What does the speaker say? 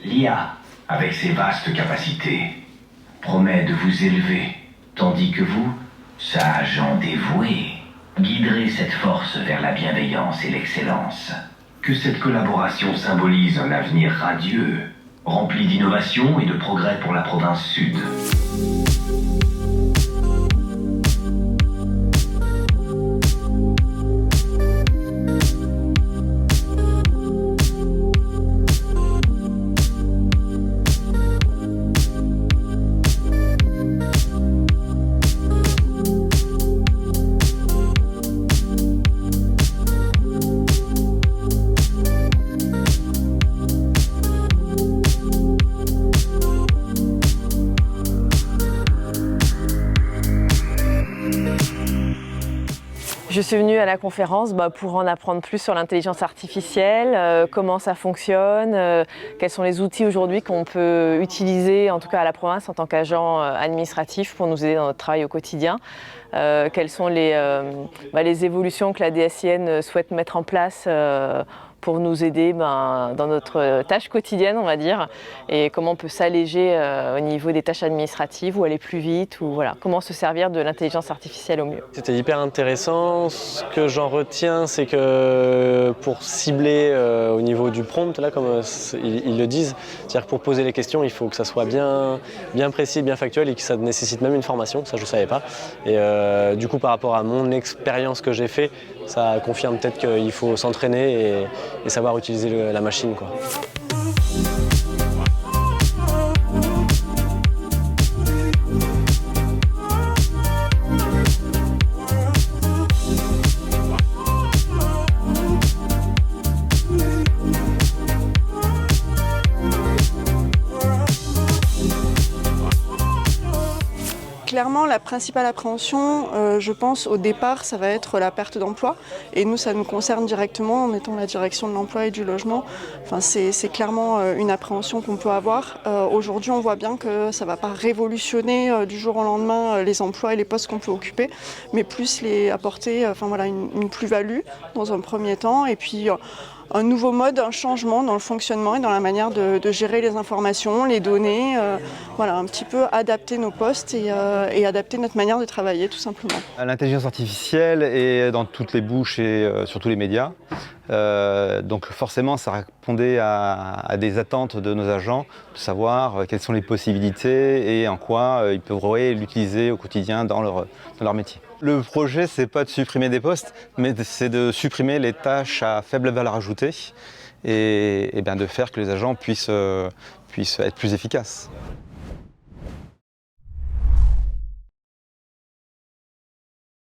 L'IA, avec ses vastes capacités, promet de vous élever, tandis que vous, sages gens dévoués, guiderez cette force vers la bienveillance et l'excellence. Que cette collaboration symbolise un avenir radieux, rempli d'innovation et de progrès pour la province sud. Je suis venue à la conférence pour en apprendre plus sur l'intelligence artificielle, comment ça fonctionne, quels sont les outils aujourd'hui qu'on peut utiliser, en tout cas à la province en tant qu'agent administratif pour nous aider dans notre travail au quotidien. Quelles sont les évolutions que la DSIN souhaite mettre en place pour nous aider dans notre tâche quotidienne, on va dire, et comment on peut s'alléger au niveau des tâches administratives ou aller plus vite, ou voilà, comment se servir de l'intelligence artificielle au mieux. C'était hyper intéressant. Ce que j'en retiens, c'est que pour cibler au niveau du prompt, là, comme ils le disent, c'est-à-dire que pour poser les questions, il faut que ça soit bien précis, bien factuel et que ça nécessite même une formation, ça je ne savais pas. Et du coup, par rapport à mon expérience que j'ai fait, ça confirme peut-être qu'il faut s'entraîner et savoir utiliser la machine, quoi. Clairement, la principale appréhension, je pense, au départ, ça va être la perte d'emploi. Et nous, ça nous concerne directement en étant la direction de l'emploi et du logement. Enfin, c'est clairement une appréhension qu'on peut avoir. Aujourd'hui, on voit bien que ça ne va pas révolutionner du jour au lendemain les emplois et les postes qu'on peut occuper, mais plus les apporter une plus-value dans un premier temps. Et puis, un nouveau mode, un changement dans le fonctionnement et dans la manière de gérer les informations, les données, un petit peu adapter nos postes et adapter notre manière de travailler tout simplement. L'intelligence artificielle est dans toutes les bouches et sur tous les médias. Donc forcément, ça répondait à des attentes de nos agents, de savoir quelles sont les possibilités et en quoi ils pourraient l'utiliser au quotidien dans leur métier. Le projet, c'est pas de supprimer des postes, mais c'est de supprimer les tâches à faible valeur ajoutée et de faire que les agents puissent être plus efficaces.